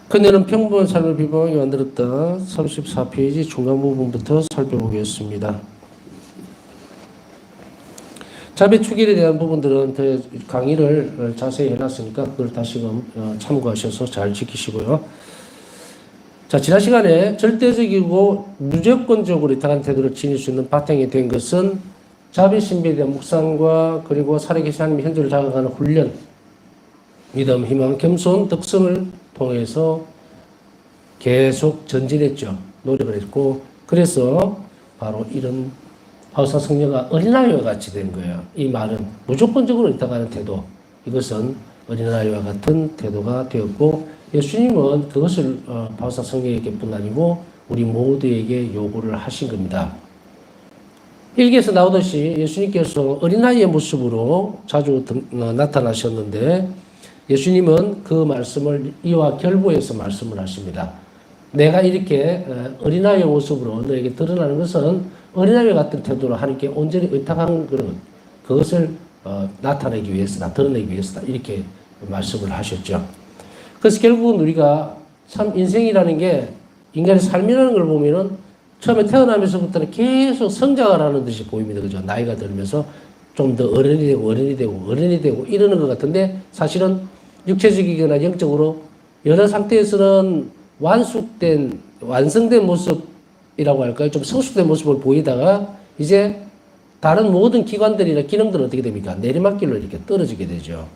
그녀는 평범한 삶을 비방하게 만들었다. 34페이지 중간 부분부터 살펴보겠습니다. 자비 추길에 대한 부분들은 강의를 자세히 해놨으니까 그걸 다시금 참고하셔서 잘 지키시고요. 자, 지난 시간에 절대적이고 무조건적으로 이타한 태도를 지닐 수 있는 바탕이 된 것은 자비 신비에 대한 묵상과 그리고 살아계신 하나님의 현재를 다가가는 훈련, 믿음, 희망, 겸손, 덕성을 통해서 계속 전진했죠. 노력을 했고, 그래서 바로 이런 바울사 성녀가 어린아이와 같이 된 거예요. 이 말은 무조건적으로 이타가는 태도, 이것은 어린아이와 같은 태도가 되었고, 예수님은 그것을 바울사 성녀에게뿐 아니고 우리 모두에게 요구를 하신 겁니다. 일기에서 나오듯이 예수님께서 어린아이의 모습으로 자주 나타나셨는데, 예수님은 그 말씀을 이와 결부해서 말씀을 하십니다. 내가 이렇게 어린아이의 모습으로 너에게 드러나는 것은 어린아이 같은 태도로 하나님께 온전히 의탁한 그것을 나타내기 위해서다, 드러내기 위해서다, 이렇게 말씀을 하셨죠. 그래서 결국은 우리가 참 인생이라는 게 인간의 삶이라는 걸 보면은 처음에 태어나면서부터는 계속 성장을 하는 듯이 보입니다. 그죠? 나이가 들면서 좀 더 어른이 되고 이러는 것 같은데 사실은 육체적이거나 영적으로 여러 상태에서는 완성된 모습이라고 할까요? 좀 성숙된 모습을 보이다가 이제 다른 모든 기관들이나 기능들은 어떻게 됩니까? 내리막길로 이렇게 떨어지게 되죠.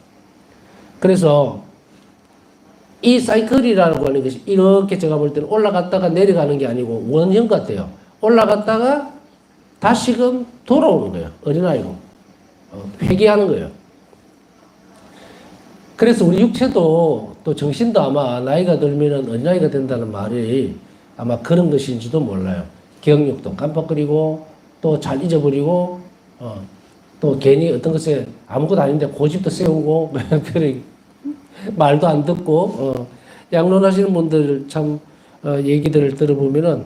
그래서 이 사이클이라고 하는 것이 이렇게 제가 볼 때는 올라갔다가 내려가는 게 아니고 원형 같아요. 올라갔다가 다시금 돌아오는 거예요. 어린아이로. 회귀하는 거예요. 그래서 우리 육체도 또 정신도 아마 나이가 들면 어린아이가 된다는 말이 아마 그런 것인지도 몰라요. 기억력도 깜빡거리고 또 잘 잊어버리고 또 괜히 어떤 것에 아무것도 아닌데 고집도 세우고 말도 안 듣고 양론하시는 분들 참 얘기들을 들어보면은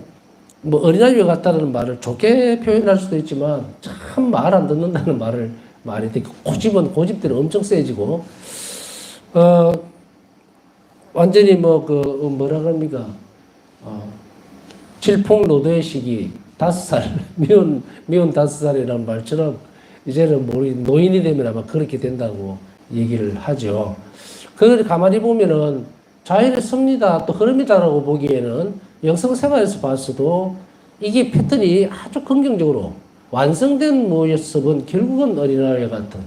뭐 어린아이와 같다는 말을 좋게 표현할 수도 있지만 참 말 안 듣는다는 말이 되게 고집들이 엄청 세지고 완전히 뭐라 그럽니까? 질풍노도의 시기 5살 미운 5살이라는 말처럼 이제는 노인이 되면 아마 그렇게 된다고 얘기를 하죠. 그걸 가만히 보면은 자연의 섭리다 또 흐름이다라고 보기에는 영성생활에서 봤어도 이게 패턴이 아주 긍정적으로 완성된 모습은 결국은 어린아이 같은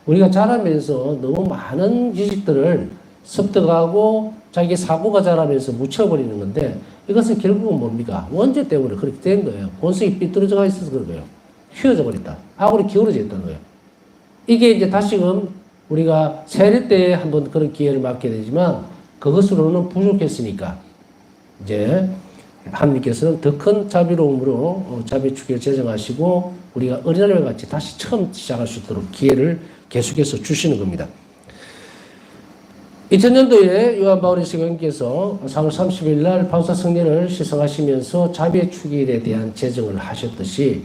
우리가 자라면서 너무 많은 지식들을 습득하고 자기 사고가 자라면서 묻혀버리는 건데 이것은 결국은 뭡니까? 원죄 때문에 그렇게 된 거예요. 본성이 삐뚤어져 있어서 그런 거예요. 휘어져 버렸다. 악으로 기울어져 있다는 거예요. 이게 이제 다시금 우리가 세례 때 한번 그런 기회를 맞게 되지만 그것으로는 부족했으니까 이제 하나님께서는 더 큰 자비로움으로 자비 축기를 제정하시고 우리가 어린아이와 같이 다시 처음 시작할 수 있도록 기회를 계속해서 주시는 겁니다. 2000년도에 요한 바울의 성령께서 3월 30일 날 바울사 성례를 시성하시면서 자비의 축일에 대한 제정을 하셨듯이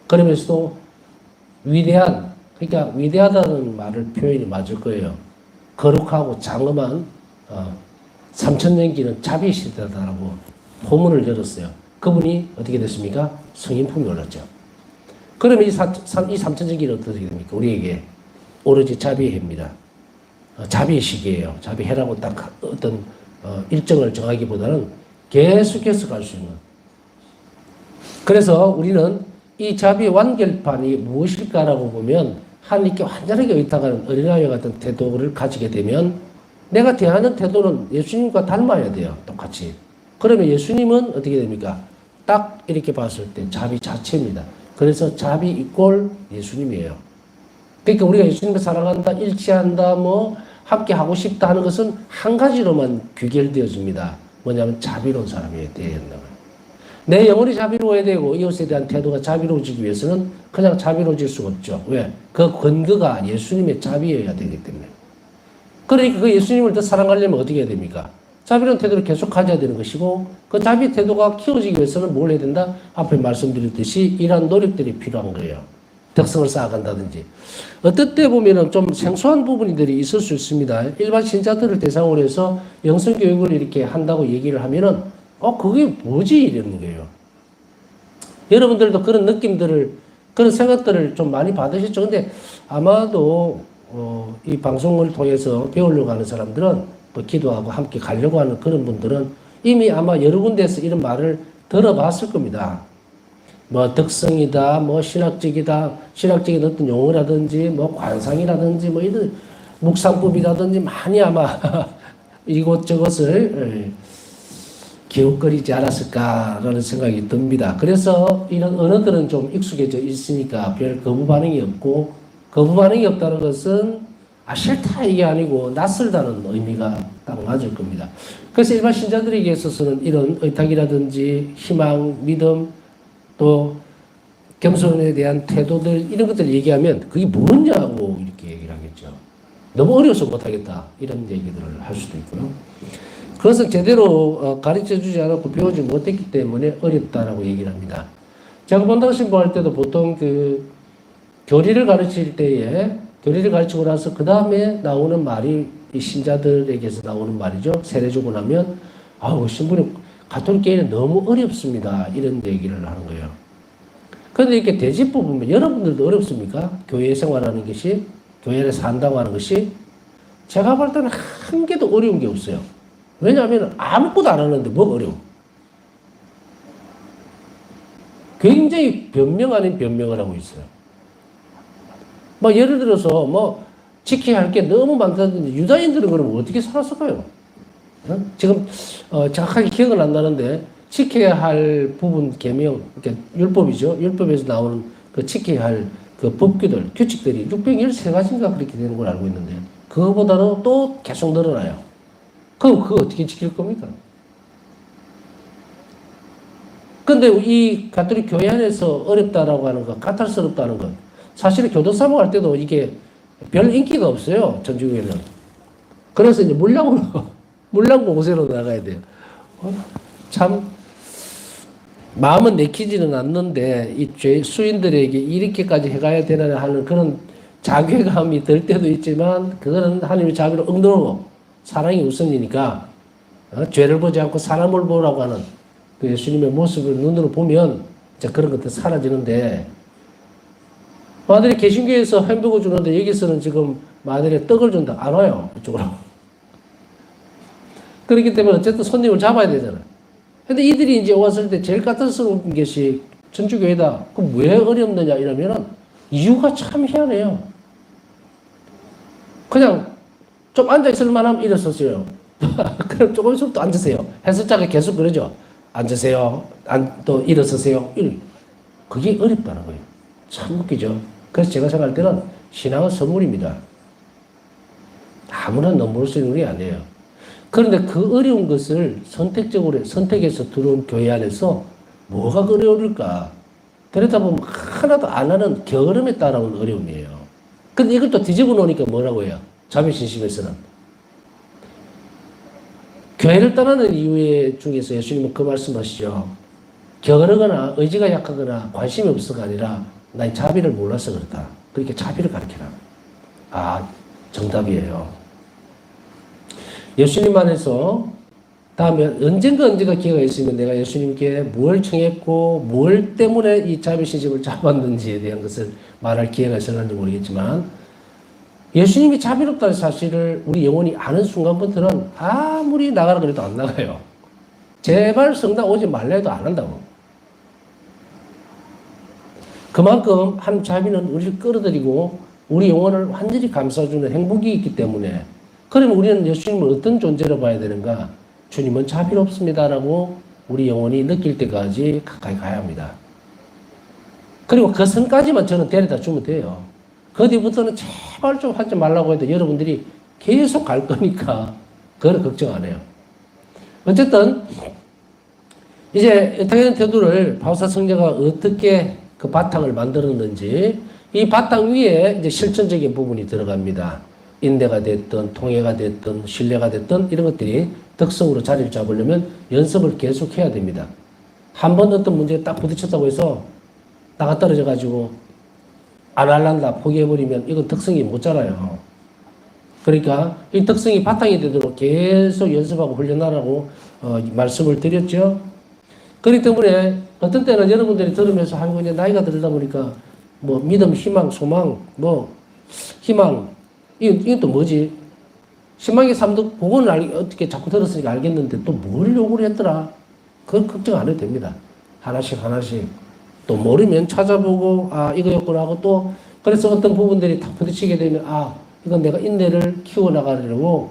그러면서도 그러니까 위대하다는 말을 표현이 맞을 거예요. 거룩하고 장엄한 3000년기는 자비의 시대다라고 포문을 열었어요. 그분이 어떻게 됐습니까? 성인품이 올랐죠. 그러면 이 3000년기는 어떻게 됩니까? 우리에게 오로지 자비의 해입니다. 자비의 시기예요. 자비해라고 딱 어떤 일정을 정하기보다는 계속해서 갈 수 있는. 그래서 우리는 이 자비의 완결판이 무엇일까라고 보면 하나님께 완전하게 의탁하는 어린아이와 같은 태도를 가지게 되면 내가 대하는 태도는 예수님과 닮아야 돼요. 똑같이. 그러면 예수님은 어떻게 됩니까? 딱 이렇게 봤을 때 자비 자체입니다. 그래서 자비 이꼴 예수님이에요. 그러니까 우리가 예수님을 사랑한다, 일치한다, 함께 하고 싶다 하는 것은 한 가지로만 귀결되어집니다. 뭐냐면 자비로운 사람이어야 된다. 내 영혼이 자비로워야 되고 이웃에 대한 태도가 자비로워지기 위해서는 그냥 자비로워질 수가 없죠. 왜? 그 근거가 예수님의 자비여야 되기 때문에. 그러니까 그 예수님을 더 사랑하려면 어떻게 해야 됩니까? 자비로운 태도를 계속 가져야 되는 것이고 그 자비 태도가 키워지기 위해서는 뭘 해야 된다? 앞에 말씀드렸듯이 이러한 노력들이 필요한 거예요. 덕성을 쌓아간다든지. 어떨 때 보면은 좀 생소한 부분들이 있을 수 있습니다. 일반 신자들을 대상으로 해서 영성교육을 이렇게 한다고 얘기를 하면은, 그게 뭐지? 이러는 거예요. 여러분들도 그런 느낌들을, 그런 생각들을 좀 많이 받으셨죠? 근데 아마도, 이 방송을 통해서 배우려고 하는 사람들은 또 기도하고 함께 가려고 하는 그런 분들은 이미 아마 여러 군데에서 이런 말을 들어봤을 겁니다. 뭐 덕성이다, 뭐 신학적인 어떤 용어라든지, 뭐 관상이라든지, 뭐 이런 묵상법이라든지 많이 아마 이곳저곳을 기웃거리지 않았을까라는 생각이 듭니다. 그래서 이런 언어들은 좀 익숙해져 있으니까 별 거부 반응이 없고, 거부 반응이 없다는 것은 싫다 이게 아니고 낯설다는 의미가 딱 맞을 겁니다. 그래서 일반 신자들에게 있어서는 이런 의탁이라든지 희망, 믿음, 또 겸손에 대한 태도들 이런 것들 얘기하면 그게 뭐냐고 이렇게 얘기를 하겠죠. 너무 어려워서 못하겠다 이런 얘기들을 할 수도 있고요. 그것은 제대로 가르쳐주지 않았고 배우지 못했기 때문에 어렵다라고 얘기를 합니다. 제가 본당 신부할 때도 보통 그 교리를 가르칠 때에 교리를 가르치고 나서 그 다음에 나오는 말이 이 신자들에게서 나오는 말이죠. 세례 주고 나면 신부님 가톨릭 교회는 너무 어렵습니다. 이런 얘기를 하는 거예요. 그런데 이렇게 대집부 보면 여러분들도 어렵습니까? 교회 생활하는 것이, 교회를 산다고 하는 것이 제가 볼 때는 한 개도 어려운 게 없어요. 왜냐하면 아무것도 안 하는데 뭐가 어려워? 굉장히 변명 아닌 변명을 하고 있어요. 뭐 예를 들어서 지켜야 할 게 너무 많다든지 유다인들은 그러면 어떻게 살았을까요? 지금 정확하게 기억은 안 나는데 지켜야 할 부분 계명, 그러니까 율법이죠. 율법에서 나오는 그 지켜야 할 그 법규들, 규칙들이 613가지인가 그렇게 되는 걸 알고 있는데 그거보다는 또 계속 늘어나요. 그럼 그거 어떻게 지킬 겁니까? 근데 이 가톨릭 교회 안에서 어렵다라고 하는 것, 까탈스럽다는 것, 사실은 교도 사모할 때도 이게 별 인기가 없어요. 전주교회는. 그래서 이제 물량공세로 나가야 돼요. 참 마음은 내키지는 않는데 이 수인들에게 이렇게까지 해가야 되나 하는 그런 자괴감이 들 때도 있지만 그거는 하나님의 자비로 억누르고 사랑이 우선이니까 죄를 보지 않고 사람을 보라고 하는 그 예수님의 모습을 눈으로 보면 이제 그런 것도 사라지는데 마늘이 개신교에서 햄버거 주는데 여기서는 지금 마늘에 떡을 준다. 안 와요. 이쪽으로. 그렇기 때문에 어쨌든 손님을 잡아야 되잖아요. 근데 이들이 이제 왔을 때 제일 까탈스러운 것이 전주교회다. 그럼 왜 어렵느냐 이러면은 이유가 참 희한해요. 그냥 좀 앉아있을 만하면 일어섰어요. 그럼 조금 있으면 또 앉으세요. 해설자가 계속 그러죠. 앉으세요. 또 일어서세요. 그게 어렵다는 거예요. 참 웃기죠. 그래서 제가 생각할 때는 신앙은 선물입니다. 아무나 넘볼 수 있는 게 아니에요. 그런데 그 어려운 것을 선택해서 들어온 교회 안에서 뭐가 어려울까? 그러다 보면 하나도 안 하는 게으름에 따라온 어려움이에요. 근데 이걸 또 뒤집어 놓으니까 뭐라고 해요? 자비신심에서는. 교회를 떠나는 이유 중에서 예수님은 그 말씀하시죠. 게으르거나 의지가 약하거나 관심이 없어가 아니라 나의 자비를 몰라서 그렇다. 그렇게 자비를 가르쳐라. 정답이에요. 예수님 안에서 다음에 언젠가 기회가 있으면 내가 예수님께 뭘 청했고 뭘 때문에 이 자비신심을 잡았는지에 대한 것을 말할 기회가 있을는지 모르겠지만 예수님이 자비롭다는 사실을 우리 영혼이 아는 순간부터는 아무리 나가라 그래도 안 나가요. 제발 성당 오지 말라 해도 안 한다고. 그만큼 하나님 자비는 우리를 끌어들이고 우리 영혼을 완전히 감싸주는 행복이 있기 때문에 그러면 우리는 예수님을 어떤 존재로 봐야 되는가? 주님은 자비롭습니다라고 우리 영혼이 느낄 때까지 가까이 가야 합니다. 그리고 그 선까지만 저는 데려다 주면 돼요. 그 뒤부터는 제발 좀 하지 말라고 해도 여러분들이 계속 갈 거니까 그걸 걱정 안 해요. 어쨌든 이제 당연한 태도를 바우사 성자가 어떻게 그 바탕을 만들었는지 이 바탕 위에 이제 실천적인 부분이 들어갑니다. 인내가 됐든 통해가 됐든 신뢰가 됐든 이런 것들이 덕성으로 자리를 잡으려면 연습을 계속 해야 됩니다. 한 번 어떤 문제에 딱 부딪혔다고 해서 나가 떨어져 가지고 안 할란다 포기해버리면 이건 덕성이 못 자라요. 그러니까 이 덕성이 바탕이 되도록 계속 연습하고 훈련하라고 말씀을 드렸죠. 그렇기 때문에 어떤 때는 여러분들이 들으면서 하고 이제 나이가 들다 보니까 뭐 믿음, 희망, 소망, 뭐 희망 이건 또 뭐지? 희망의 삶도 그거는 어떻게 자꾸 들었으니까 알겠는데 또 뭘 요구를 했더라? 그건 걱정 안 해도 됩니다. 하나씩 하나씩 또 모르면 찾아보고 이거였구나 하고 또 그래서 어떤 부분들이 탁 부딪히게 되면 이건 내가 인내를 키워나가라고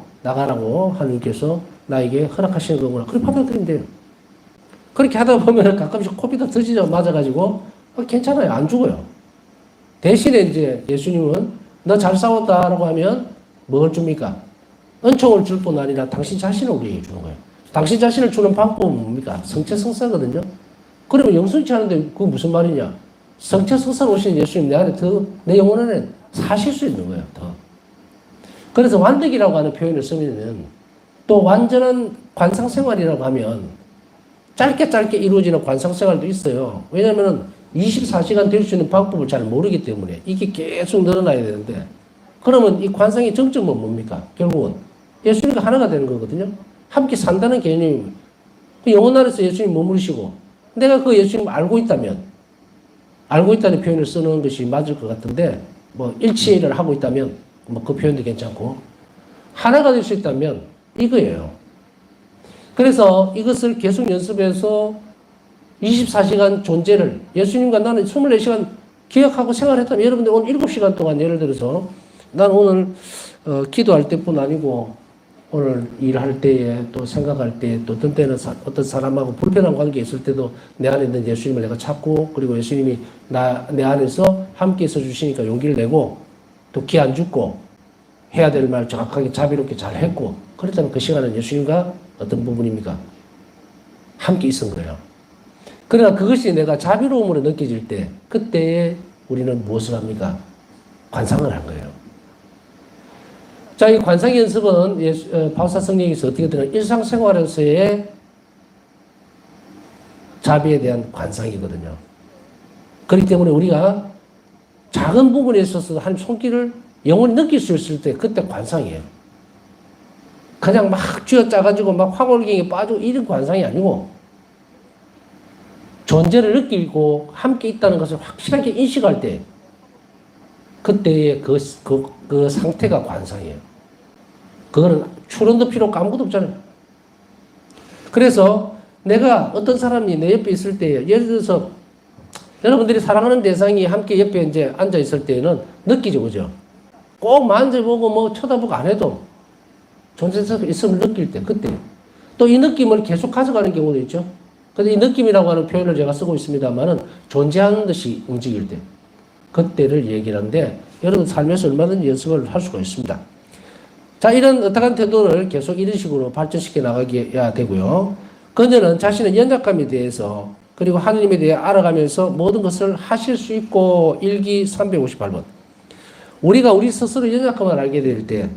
하나님께서 나에게 허락하시는 거구나. 그렇게 받아들이면 돼요. 그렇게 하다 보면 가끔씩 코피도 터지자 맞아가지고 괜찮아요. 안 죽어요. 대신에 이제 예수님은 너 잘 싸웠다라고 하면 뭘 줍니까? 은총을 줄 뿐 아니라 당신 자신을 우리에게 주는 거예요. 당신 자신을 주는 방법은 뭡니까? 성체성사거든요. 그러면 영순치 않은데 그게 무슨 말이냐? 성체성사로 오신 예수님 내 안에 내 영혼 안에 사실 수 있는 거예요. 더. 그래서 완득이라고 하는 표현을 쓰면 또 완전한 관상생활이라고 하면 짧게 이루어지는 관상생활도 있어요. 왜냐하면 24시간 될 수 있는 방법을 잘 모르기 때문에 이게 계속 늘어나야 되는데 그러면 이 관상의 정점은 뭡니까? 결국은 예수님과 하나가 되는 거거든요. 함께 산다는 개념이 그 영혼 안에서 예수님 머무르시고 내가 그 예수님을 알고 있다면 알고 있다는 표현을 쓰는 것이 맞을 것 같은데 뭐 일치를 하고 있다면 뭐 그 표현도 괜찮고 하나가 될 수 있다면 이거예요. 그래서 이것을 계속 연습해서 24시간 존재를 예수님과 나는 24시간 기억하고 생활했다면 여러분들 오늘 7시간 동안 예를 들어서 난 오늘 기도할 때뿐 아니고 오늘 일할 때에 또 생각할 때 또 어떤 때는 어떤 사람하고 불편한 관계 있을 때도 내 안에 있는 예수님을 내가 찾고 그리고 예수님이 내 안에서 함께 있어 주시니까 용기를 내고 또 기 안 죽고 해야 될 말 정확하게 자비롭게 잘 했고 그렇다면 그 시간은 예수님과 어떤 부분입니까? 함께 있은 거예요. 그러나 그것이 내가 자비로움으로 느껴질 때 그때에 우리는 무엇을 합니까? 관상을 한 거예요. 자, 이 관상 연습은 바우사 성령에서 어떻게 되나 일상생활에서의 자비에 대한 관상이거든요. 그렇기 때문에 우리가 작은 부분에 있어서 한 손길을 영원히 느낄 수 있을 때 그때 관상이에요. 그냥 막 쥐어짜가지고 막 화골경에 빠지고 이런 관상이 아니고 존재를 느끼고 함께 있다는 것을 확실하게 인식할 때 그때의 그 상태가 관상이에요. 그거는 추론도 필요 없고 아무것도 없잖아요. 그래서 내가 어떤 사람이 내 옆에 있을 때 예를 들어서 여러분들이 사랑하는 대상이 함께 옆에 이제 앉아 있을 때는 느끼죠, 그죠? 꼭 만져보고 뭐 쳐다보고 안 해도 존재에서 있음을 느낄 때, 그때. 또 이 느낌을 계속 가져가는 경우도 있죠. 근데 이 느낌이라고 하는 표현을 제가 쓰고 있습니다만은 존재하는 듯이 움직일 때. 그때를 얘기를 하는데 여러분 삶에서 얼마든지 연습을 할 수가 있습니다. 자, 이런 어떠한 태도를 계속 이런 식으로 발전시켜 나가야 되고요. 그녀는 자신의 연약함에 대해서 그리고 하느님에 대해 알아가면서 모든 것을 하실 수 있고 일기 358번. 우리가 우리 스스로 연약함을 알게 될 때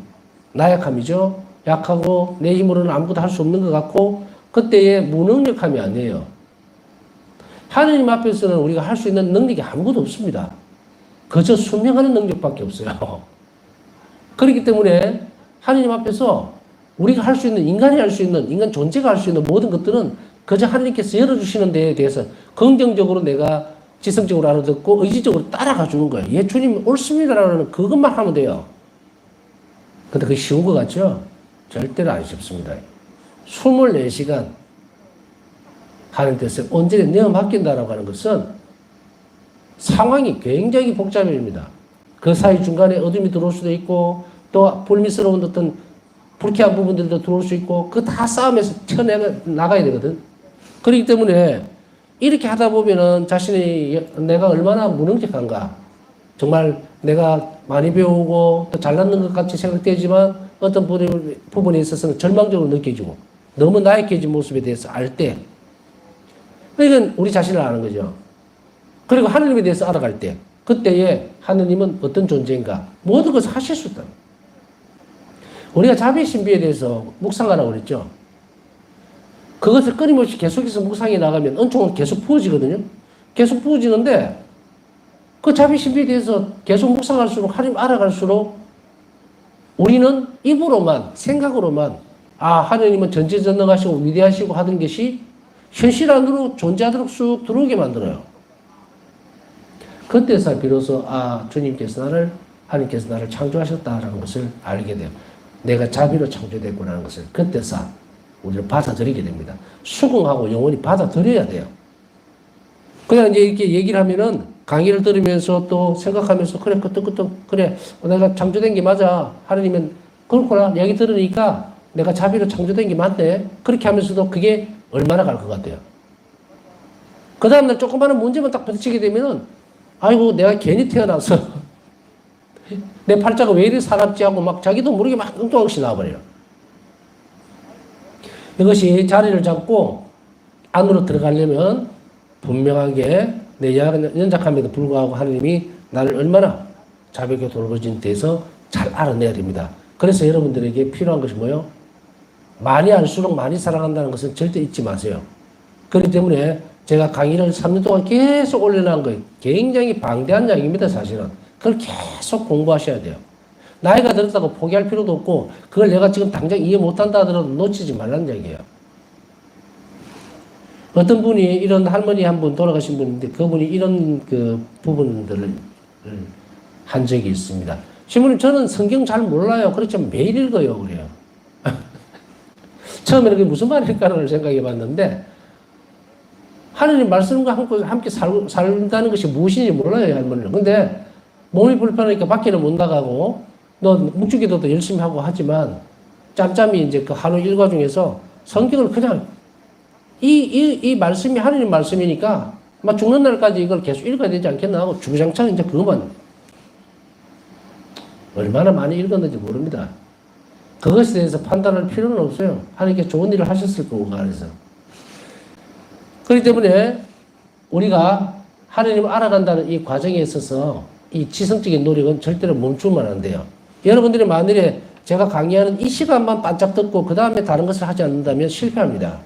나약함이죠. 약하고 내 힘으로는 아무것도 할 수 없는 것 같고 그때의 무능력함이 아니에요. 하느님 앞에서는 우리가 할 수 있는 능력이 아무것도 없습니다. 그저 순명하는 능력밖에 없어요. 그렇기 때문에 하느님 앞에서 우리가 할 수 있는 인간이 할 수 있는 인간 존재가 할 수 있는 모든 것들은 그저 하느님께서 열어주시는 데에 대해서 긍정적으로 내가 지성적으로 알아듣고 의지적으로 따라가 주는 거예요. 예, 주님 옳습니다라는 그것만 하면 돼요. 근데 그게 쉬운 것 같죠? 절대로 안 쉽습니다. 24시간 하는 데서 온전히 내어 맡긴다라고 하는 것은 상황이 굉장히 복잡합니다. 그 사이 중간에 어둠이 들어올 수도 있고 또 불미스러운 어떤 불쾌한 부분들도 들어올 수 있고 그 다 싸움에서 쳐나가야 되거든. 그렇기 때문에 이렇게 하다 보면은 내가 얼마나 무능력한가. 정말 내가 많이 배우고 또 잘났는 것 같이 생각되지만 어떤 부분에 있어서는 절망적으로 느껴지고 너무 나약해진 모습에 대해서 알 때 이건 우리 자신을 아는 거죠. 그리고 하느님에 대해서 알아갈 때 그때에 하느님은 어떤 존재인가 모든 것을 하실 수 있다. 우리가 자비의 신비에 대해서 묵상하라고 그랬죠. 그것을 끊임없이 계속해서 묵상해 나가면 은총은 계속 부어지거든요. 계속 부어지는데 그 자비신비에 대해서 계속 묵상할수록 하나님 알아갈수록 우리는 입으로만 생각으로만 하나님은 전지전능하시고 위대하시고 하던 것이 현실 안으로 존재하도록 쑥 들어오게 만들어요. 그때서 비로소 하나님께서 나를 창조하셨다라는 것을 알게 돼요. 내가 자비로 창조됐구나라는 것을 그때서 우리를 받아들이게 됩니다. 수긍하고 영원히 받아들여야 돼요. 그냥 이제 이렇게 얘기를 하면은 강의를 들으면서 또 생각하면서 그래 끄떡끄떡 그래 내가 창조된 게 맞아 하나님은 그렇구나 얘기 들으니까 내가 자비로 창조된 게 맞네 그렇게 하면서도 그게 얼마나 갈 것 같아요. 그 다음날 조그마한 문제만 딱 부딪히게 되면은 아이고 내가 괜히 태어나서 내 팔자가 왜 이리 사납지 하고 막 자기도 모르게 막 뚱뚱하게 나와버려요. 이것이 자리를 잡고 안으로 들어가려면 분명하게 내 연약함에도 불구하고 하나님이 나를 얼마나 자비하게 돌보신 데서 잘 알아내야 됩니다. 그래서 여러분들에게 필요한 것이 뭐예요? 많이 알수록 많이 사랑한다는 것은 절대 잊지 마세요. 그렇기 때문에 제가 강의를 3년 동안 계속 올려놓은 거예요. 굉장히 방대한 양입니다, 사실은. 그걸 계속 공부하셔야 돼요. 나이가 들었다고 포기할 필요도 없고, 그걸 내가 지금 당장 이해 못한다 하더라도 놓치지 말라는 얘기예요. 어떤 분이 이런 할머니 한 분 돌아가신 분인데, 그분이 이런 그 부분들을 한 적이 있습니다. 신부님, 저는 성경 잘 몰라요. 그렇지만 매일 읽어요. 그래요. 처음에는 그게 무슨 말일까를 생각해 봤는데, 하느님 말씀과 함께 살다는 것이 무엇인지 몰라요, 할머니는. 근데 몸이 불편하니까 밖에는 못 나가고, 너 묵주기도도 열심히 하고 하지만, 짬짬이 이제 그 하루 일과 중에서 성경을 그냥, 이 말씀이 하느님 말씀이니까, 막 죽는 날까지 이걸 계속 읽어야 되지 않겠나 하고, 주구장창 이제 그것만. 얼마나 많이 읽었는지 모릅니다. 그것에 대해서 판단할 필요는 없어요. 하나님께 좋은 일을 하셨을 거고, 그래서. 그렇기 때문에 우리가 하나님을 알아간다는 이 과정에 있어서 이 지성적인 노력은 절대로 멈추면 안 돼요. 여러분들이 만일에 제가 강의하는 이 시간만 반짝 듣고 그 다음에 다른 것을 하지 않는다면 실패합니다.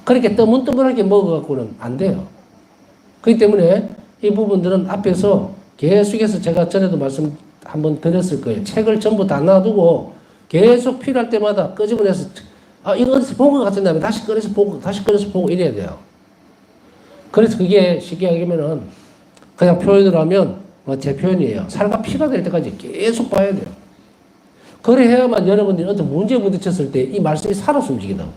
그렇게 떠문떠문하게 먹어갖고는 안 돼요. 그렇기 때문에 이 부분들은 앞에서 계속해서 제가 전에도 말씀 한번 드렸을 거예요. 책을 전부 다 놔두고 계속 필요할 때마다 끄집어내서 이거 어디서 본 것 같은 다음에 다시 꺼내서 보고 이래야 돼요. 그래서 그게 쉽게 얘기하면은 그냥 표현을 하면 제 표현이에요. 살과 피가 될 때까지 계속 봐야 돼요. 그래야만 여러분들이 어떤 문제에 부딪혔을 때 이 말씀이 살아서 움직인다고.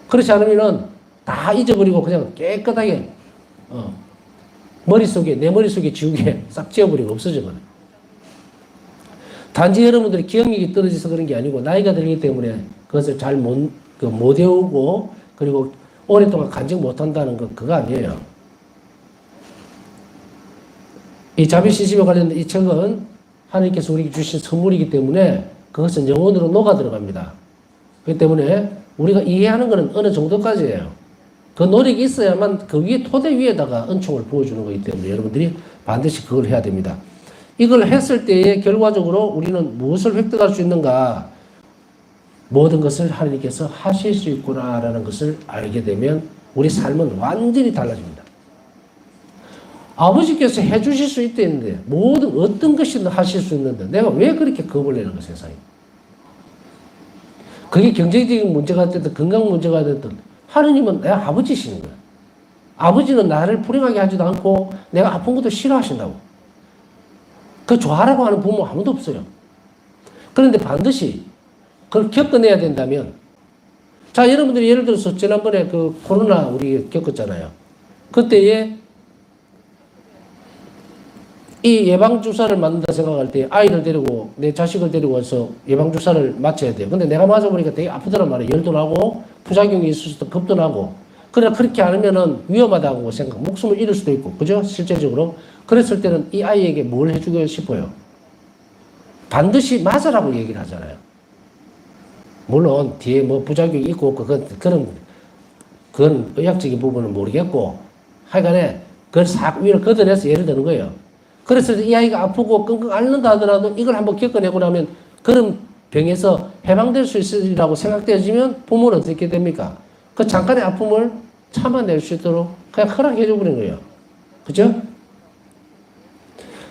그렇지 않으면은 다 잊어버리고 그냥 깨끗하게 내 머릿속에 지우개 싹 지워버리고 없어져버려요. 단지 여러분들이 기억력이 떨어져서 그런 게 아니고 나이가 들기 때문에 그것을 잘 못 외우고 그리고 오랫동안 간직 못한다는 건 그거 아니에요. 이 자비신심에 관련된 이 책은 하나님께서 우리에게 주신 선물이기 때문에 그것은 영혼으로 녹아 들어갑니다. 그렇기 때문에 우리가 이해하는 것은 어느 정도까지예요. 그 노력이 있어야만 그 위에 토대 위에다가 은총을 부어주는 거기 때문에 여러분들이 반드시 그걸 해야 됩니다. 이걸 했을 때에 결과적으로 우리는 무엇을 획득할 수 있는가? 모든 것을 하나님께서 하실 수 있구나라는 것을 알게 되면 우리 삶은 완전히 달라집니다. 아버지께서 해주실 수 있다는데 모든 어떤 것이든 하실 수 있는데 내가 왜 그렇게 겁을 내는 거야, 세상에. 그게 경제적인 문제가 됐든 건강 문제가 됐든 하느님은 내 아버지시는 거야. 아버지는 나를 불행하게 하지도 않고 내가 아픈 것도 싫어하신다고. 그 좋아하라고 하는 부모 아무도 없어요. 그런데 반드시 그걸 겪어내야 된다면, 자, 여러분들이 예를 들어서 지난번에 그 코로나 우리 겪었잖아요. 그때에 이 예방주사를 맞는다 생각할 때 아이를 데리고 내 자식을 데리고 와서 예방주사를 맞춰야 돼요. 근데 내가 맞아보니까 되게 아프더란 말이에요. 열도 나고 부작용이 있을 수도 겁도 나고. 그러나 그렇게 안 하면은 위험하다고 생각, 목숨을 잃을 수도 있고, 그죠? 실제적으로. 그랬을 때는 이 아이에게 뭘 해주고 싶어요? 반드시 맞으라고 얘기를 하잖아요. 물론 뒤에 뭐 부작용이 있고 그건 의학적인 부분은 모르겠고 하여간에 그걸 싹 위를 걷어내서 예를 드는 거예요. 그래서 이 아이가 아프고 끙끙 앓는다 하더라도 이걸 한번 겪어내고 나면 그런 병에서 해방될 수 있으리라고 생각되어지면 부모는 어떻게 됩니까? 그 잠깐의 아픔을 참아낼 수 있도록 그냥 허락해 줘버린 거예요. 그죠?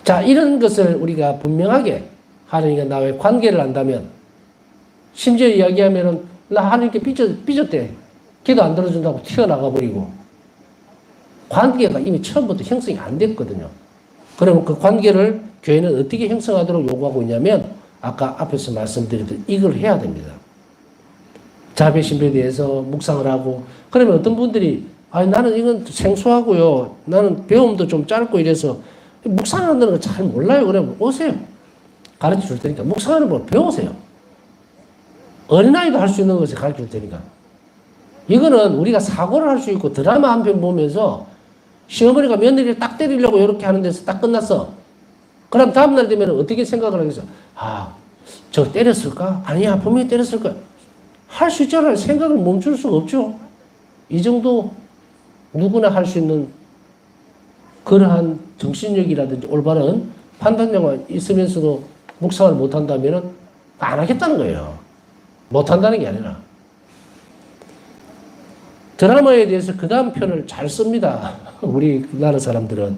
자, 이런 것을 우리가 분명하게 하나님과 나의 관계를 안다면, 심지어 이야기하면은, 나 하나님께 삐졌대. 기도 안 들어준다고 튀어나가 버리고, 관계가 이미 처음부터 형성이 안 됐거든요. 그러면 그 관계를 교회는 어떻게 형성하도록 요구하고 있냐면, 아까 앞에서 말씀드렸던 이걸 해야 됩니다. 자배 신배에 대해서 묵상을 하고, 그러면 어떤 분들이, 아니, 나는 이건 생소하고요. 나는 배움도 좀 짧고 이래서, 묵상한다는 거 잘 몰라요. 그러면 오세요. 가르쳐 줄 테니까. 묵상하는 걸 배우세요. 어린아이도 할 수 있는 것을 가르쳐 줄 테니까. 이거는 우리가 사고를 할 수 있고 드라마 한 편 보면서 시어머니가 며느리를 딱 때리려고 이렇게 하는 데서 딱 끝났어. 그럼 다음날 되면 어떻게 생각을 하겠어? 아, 저 때렸을까? 아니야, 분명히 때렸을 거야. 할 수 있잖아요. 생각을 멈출 수가 없죠. 이 정도 누구나 할 수 있는 그러한 정신력이라든지 올바른 판단력만 있으면서도 묵상을 못한다면 안 하겠다는 거예요. 못한다는 게 아니라. 드라마에 대해서 그 다음 편을 잘 씁니다. 우리나라 사람들은.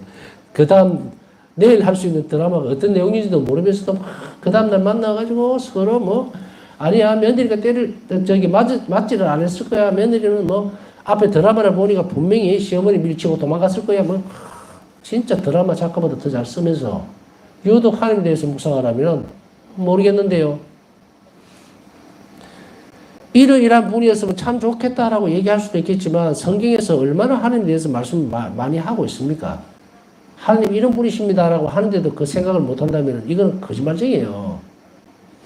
그 다음 내일 할 수 있는 드라마가 어떤 내용인지도 모르면서도 그 다음날 만나가지고 서로 뭐 아니야 며느리가 맞지를 안 했을 거야. 며느리는 뭐 앞에 드라마를 보니까 분명히 시어머니 밀치고 도망갔을 거야. 뭐 진짜 드라마 작가보다 더 잘 쓰면서 유독 하나님에 대해서 묵상하라면 모르겠는데요. 이러이러한 분이었으면 참 좋겠다라고 얘기할 수도 있겠지만 성경에서 얼마나 하나님에 대해서 말씀 많이 하고 있습니까? 하나님 이런 분이십니다라고 하는데도 그 생각을 못한다면 이건 거짓말쟁이에요.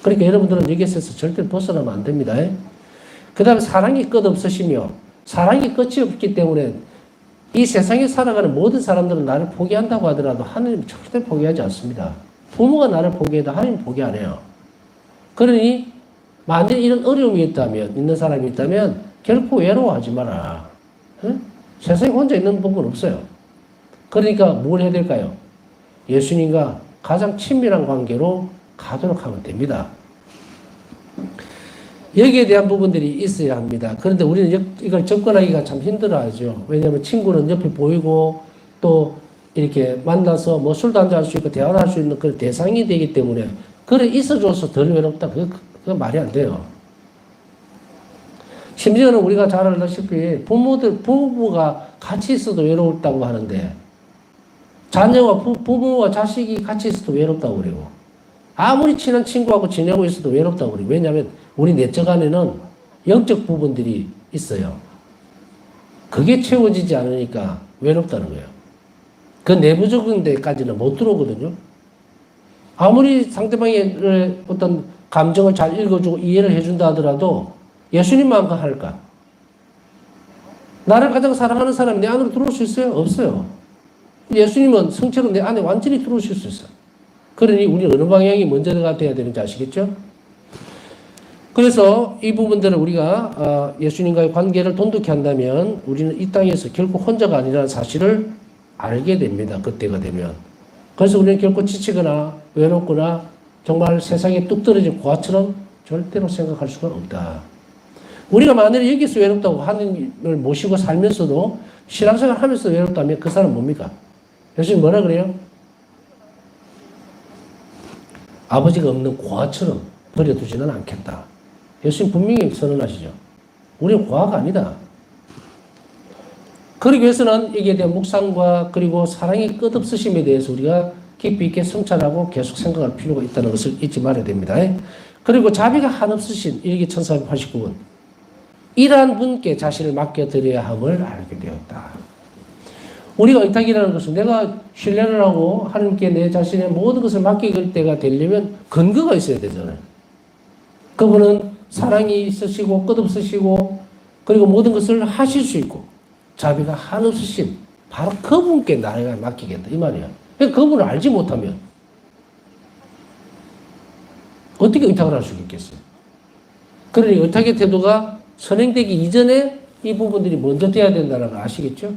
그러니까 여러분들은 여기에서 절대 벗어나면 안 됩니다. 그 다음에 사랑이 끝없으시며 사랑이 끝이 없기 때문에 이 세상에 살아가는 모든 사람들은 나를 포기한다고 하더라도 하나님은 절대 포기하지 않습니다. 부모가 나를 포기해도 하나님은 포기 안 해요. 그러니 만약 이런 어려움이 있는 사람이 있다면 결코 외로워하지 마라. 응? 세상에 혼자 있는 법은 없어요. 그러니까 뭘 해야 될까요? 예수님과 가장 친밀한 관계로 가도록 하면 됩니다. 여기에 대한 부분들이 있어야 합니다. 그런데 우리는 이걸 접근하기가 참 힘들어하죠. 왜냐하면 친구는 옆에 보이고 또 이렇게 만나서 뭐 술도 한잔 할 수 있고 대화를 할 수 있는 그런 대상이 되기 때문에 그래 있어줘서 덜 외롭다. 그건 말이 안 돼요. 심지어는 우리가 잘 알다시피 부부가 같이 있어도 외롭다고 하는데 자녀와 부모와 자식이 같이 있어도 외롭다고 그러고 아무리 친한 친구하고 지내고 있어도 외롭다고 그래요. 왜냐하면 우리 내적 안에는 영적 부분들이 있어요. 그게 채워지지 않으니까 외롭다는 거예요. 그 내부적인 데까지는 못 들어오거든요. 아무리 상대방의 어떤 감정을 잘 읽어주고 이해를 해준다 하더라도 예수님만큼 할까? 나를 가장 사랑하는 사람이 내 안으로 들어올 수 있어요? 없어요. 예수님은 성체로 내 안에 완전히 들어오실 수 있어요. 그러니 우리 어느 방향이 먼저 돼야 되는지 아시겠죠? 그래서 이 부분들을 우리가 예수님과의 관계를 돈독히 한다면 우리는 이 땅에서 결코 혼자가 아니라는 사실을 알게 됩니다. 그때가 되면. 그래서 우리는 결코 지치거나 외롭거나 정말 세상에 뚝 떨어진 고아처럼 절대로 생각할 수가 없다. 우리가 만약에 여기서 외롭다고 하나님을 모시고 살면서도 신앙생활 하면서 외롭다면 그 사람은 뭡니까? 예수님 뭐라 그래요? 아버지가 없는 고아처럼 버려두지는 않겠다. 예수님 분명히 선언하시죠. 우리는 고아가 아니다. 그러기 위해서는 여기에 대한 묵상과 그리고 사랑의 끝없으심에 대해서 우리가 깊이 있게 성찰하고 계속 생각할 필요가 있다는 것을 잊지 말아야 됩니다. 그리고 자비가 한없으신 일기 1489번 이러한 분께 자신을 맡겨드려야 함을 알게 되었다. 우리가 의탁이라는 것은 내가 신뢰를 하고 하나님께 내 자신의 모든 것을 맡길 때가 되려면 근거가 있어야 되잖아요. 그분은 사랑이 있으시고 끝없으시고 그리고 모든 것을 하실 수 있고 자비가 한없으신 바로 그분께 나를 맡기겠다 이 말이야. 그분을 알지 못하면 어떻게 의탁을 할 수 있겠어요? 그러니 의탁의 태도가 선행되기 이전에 이 부분들이 먼저 돼야 된다는 걸 아시겠죠?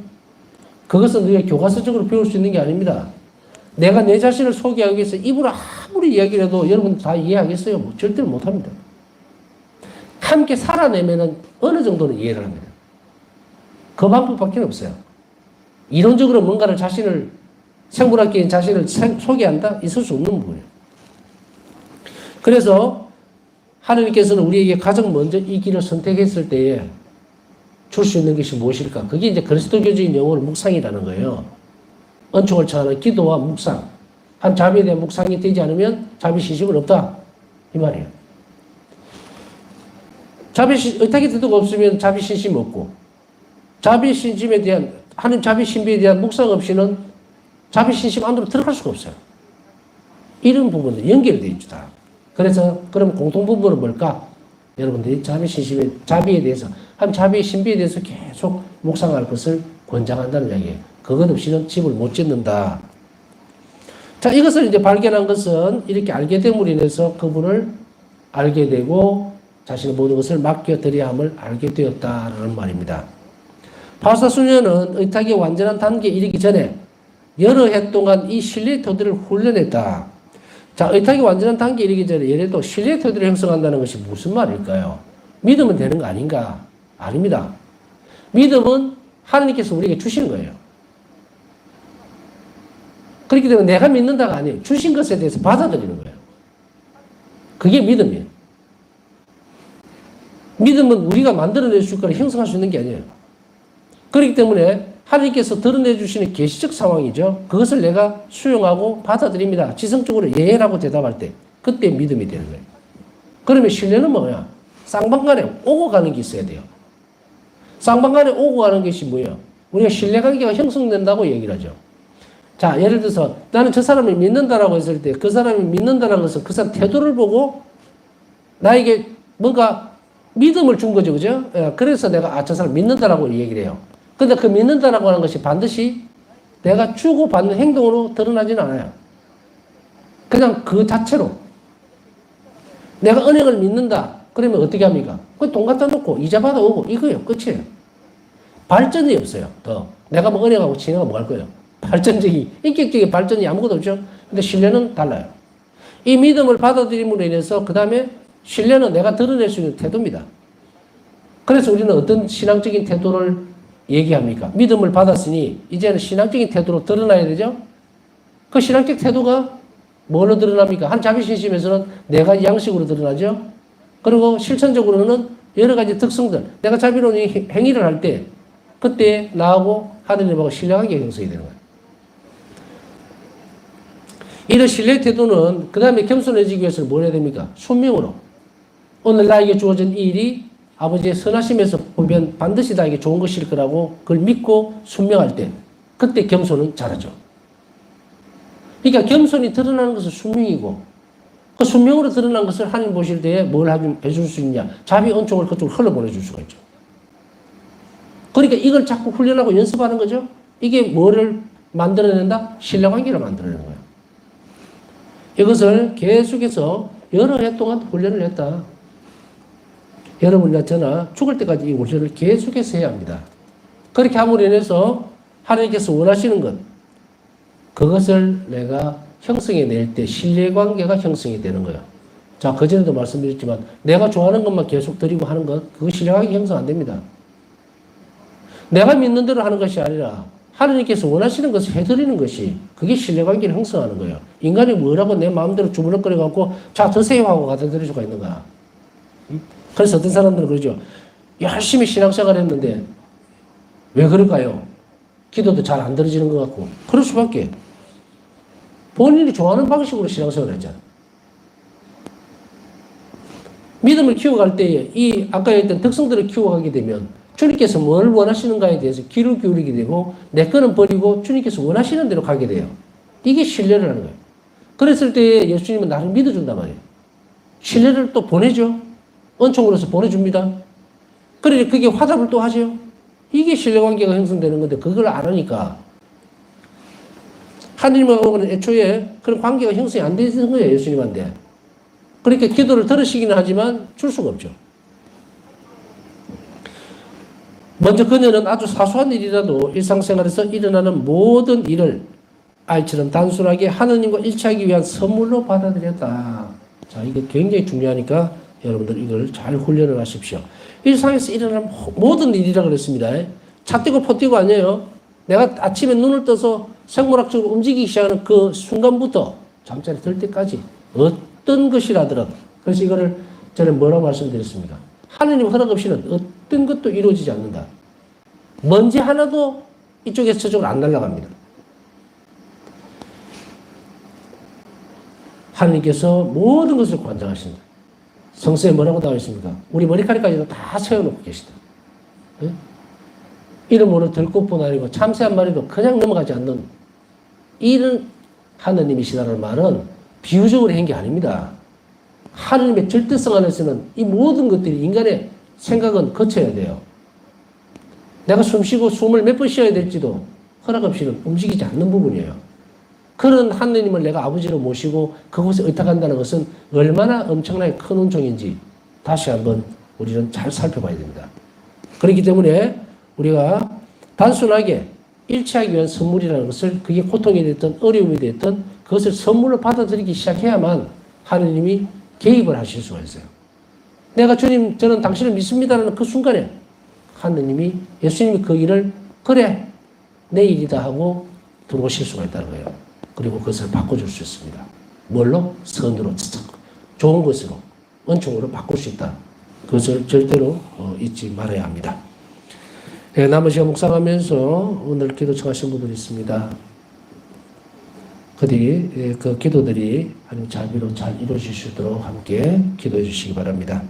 그것은 우리가 교과서적으로 배울 수 있는 게 아닙니다. 내가 내 자신을 소개하기 위해서 입으로 아무리 이야기를 해도 여러분 다 이해하겠어요? 뭐 절대로 못합니다. 함께 살아내면 어느 정도는 이해를 합니다. 그 방법밖에 없어요. 이론적으로 뭔가를 자신을, 생물학계인 자신을 소개한다? 있을 수 없는 부분이에요. 그래서 하느님께서는 우리에게 가장 먼저 이 길을 선택했을 때에 줄 수 있는 것이 무엇일까? 그게 이제 그리스도교적인 용어로 묵상이라는 거예요. 은총을 청하는 기도와 묵상. 한 자비에 대한 묵상이 되지 않으면 자비 신심은 없다. 이 말이에요. 의탁의 태도가 없으면 자비 신심 없고, 자비 신심에 대한, 하나님 자비 신비에 대한 묵상 없이는 자비 신심 안으로 들어갈 수가 없어요. 이런 부분들 연결되어 있죠, 다. 그래서, 그럼 공통 부분은 뭘까? 여러분들이 자비 신심에, 자비에 대해서, 한 자비의 신비에 대해서 계속 묵상할 것을 권장한다는 이야기예요. 그것 없이는 집을 못 짓는다. 자, 이것을 이제 발견한 것은 이렇게 알게 됨으로 인해서 그분을 알게 되고 자신의 모든 것을 맡겨드려야 함을 알게 되었다라는 말입니다. 바사 수녀는 의탁의 완전한 단계에 이르기 전에 여러 해 동안 이 신뢰의 태도를 훈련했다. 자, 의탁의 완전한 단계에 이르기 전에 예를 들어 신뢰의 태도를 형성한다는 것이 무슨 말일까요? 믿으면 되는 거 아닌가? 아닙니다. 믿음은 하나님께서 우리에게 주시는 거예요. 그렇기 때문에 내가 믿는다가 아니에요. 주신 것에 대해서 받아들이는 거예요. 그게 믿음이에요. 믿음은 우리가 만들어낼 수 있거나 형성할 수 있는 게 아니에요. 그렇기 때문에 하나님께서 드러내 주시는 계시적 상황이죠. 그것을 내가 수용하고 받아들입니다. 지성적으로 예라고 대답할 때 그때 믿음이 되는 거예요. 그러면 신뢰는 뭐야? 쌍방간에 오고 가는 게 있어야 돼요. 쌍방간에 오고 가는 것이 뭐예요? 우리가 신뢰관계가 형성된다고 얘기를 하죠. 자, 예를 들어서 나는 저 사람을 믿는다라고 했을 때 그 사람이 믿는다는 것은 그 사람 태도를 보고 나에게 뭔가 믿음을 준 거죠. 그죠? 그래서 내가 저 사람 믿는다라고 얘기를 해요. 근데 그 믿는다라고 하는 것이 반드시 내가 주고받는 행동으로 드러나지는 않아요. 그냥 그 자체로. 내가 은행을 믿는다. 그러면 어떻게 합니까? 그 돈 갖다 놓고 이자 받아오고 이거예요. 끝이에요. 발전이 없어요. 더. 내가 뭐 은행하고 친해가 뭐 할 거예요? 발전적인, 인격적인 발전이 아무것도 없죠. 근데 신뢰는 달라요. 이 믿음을 받아들임으로 인해서 그 다음에 신뢰는 내가 드러낼 수 있는 태도입니다. 그래서 우리는 어떤 신앙적인 태도를 얘기합니까? 믿음을 받았으니 이제는 신앙적인 태도로 드러나야 되죠? 그 신앙적 태도가 뭘로 드러납니까? 한 자비신심에서는 내가 양식으로 드러나죠? 그리고 실천적으로는 여러 가지 특성들, 내가 자비로운 행위를 할 때 그때 나하고 하느님하고 신뢰관계가 형성이 되는 거예요. 이런 신뢰 태도는 그 다음에 겸손해지기 위해서는 뭘 해야 됩니까? 순명으로. 오늘 나에게 주어진 이 일이 아버지의 선하심에서 보면 반드시 나에게 좋은 것일 거라고 그걸 믿고 순명할 때 그때 겸손은 잘하죠. 그러니까 겸손이 드러나는 것은 순명이고 그 순명으로 드러난 것을 하나님 보실 때에 뭘 해줄 수 있냐? 자비 은총을 그쪽으로 흘러보내줄 수가 있죠. 그러니까 이걸 자꾸 훈련하고 연습하는 거죠. 이게 뭐를 만들어낸다? 신뢰관계를 만들어내는 거예요. 이것을 계속해서 여러 해 동안 훈련을 했다. 여러분이나 저나 죽을 때까지 이 훈련을 계속해서 해야 합니다. 그렇게 함으로 인해서 하나님께서 원하시는 것, 그것을 내가 형성해낼 때 신뢰관계가 형성이 되는 거예요. 자, 그전에도 말씀드렸지만 내가 좋아하는 것만 계속 드리고 하는 것, 그거 신뢰관계 형성 안 됩니다. 내가 믿는 대로 하는 것이 아니라 하나님께서 원하시는 것을 해드리는 것이 그게 신뢰관계를 형성하는 거예요. 인간이 뭐라고 내 마음대로 주물럭거려갖고 자 드세요 하고 갖다 드릴 수가 있는가. 그래서 어떤 사람들은 그러죠. 열심히 신앙생활 했는데 왜 그럴까요? 기도도 잘 안 들어지는 것 같고. 그럴 수밖에. 본인이 좋아하는 방식으로 신앙생활 했잖아. 믿음을 키워갈 때에 이 아까 얘기했던 특성들을 키워가게 되면 주님께서 뭘 원하시는가에 대해서 귀를 기울이게 되고 내 거는 버리고 주님께서 원하시는 대로 가게 돼요. 이게 신뢰를 하는 거예요. 그랬을 때 예수님은 나를 믿어준단 말이에요. 신뢰를 또 보내죠. 은총으로서 보내줍니다. 그러니 그게 화답을 또 하죠. 이게 신뢰관계가 형성되는 건데 그걸 안 하니까 하느님하고는 애초에 그런 관계가 형성이 안 되는 거예요. 예수님한테. 그러니까 기도를 들으시기는 하지만 줄 수가 없죠. 먼저 그녀는 아주 사소한 일이라도 일상생활에서 일어나는 모든 일을 아이처럼 단순하게 하느님과 일치하기 위한 선물로 받아들였다. 자, 이게 굉장히 중요하니까 여러분들 이걸 잘 훈련을 하십시오. 일상에서 일어나는 모든 일이라 그랬습니다. 차 떼고 포 떼고 아니에요. 내가 아침에 눈을 떠서 생물학적으로 움직이기 시작하는 그 순간부터 잠자리 들 때까지 어떤 것이라더라도, 그래서 이거를 저는 뭐라고 말씀드렸습니까? 하느님 허락 없이는 어떤 것도 이루어지지 않는다. 먼지 하나도 이쪽에서 저쪽으로 안 날아갑니다. 하느님께서 모든 것을 관장하신다. 성서에 뭐라고 나와 있습니까? 우리 머리카락까지도 다 세워놓고 계시다. 네? 이름 모를 들꽃뿐 아니고 참새 한 마리도 그냥 넘어가지 않는 이런 하느님이시다는 말은 비유적으로 한 게 아닙니다. 하느님의 절대성 안에서는 이 모든 것들이 인간의 생각은 거쳐야 돼요. 내가 숨 쉬고 숨을 몇 번 쉬어야 될지도 허락 없이는 움직이지 않는 부분이에요. 그런 하느님을 내가 아버지로 모시고 그곳에 의탁한다는 것은 얼마나 엄청나게 큰 은총인지 다시 한번 우리는 잘 살펴봐야 됩니다. 그렇기 때문에 우리가 단순하게 일치하기 위한 선물이라는 것을, 그게 고통이 됐든 어려움이 됐든 그것을 선물로 받아들이기 시작해야만 하느님이 개입을 하실 수가 있어요. 내가 주님, 저는 당신을 믿습니다라는 그 순간에 하느님이, 예수님이 그 일을 그래 내 일이다 하고 들어오실 수가 있다는 거예요. 그리고 그것을 바꿔줄 수 있습니다. 뭘로? 선으로, 좋은 것으로, 은총으로 바꿀 수 있다. 그것을 절대로 잊지 말아야 합니다. 네, 남은 시간 묵상하면서 오늘 기도 청하신 분들이 있습니다. 그 기도들이 하나님 자비로 잘 이루어질 수 있도록 함께 기도해 주시기 바랍니다.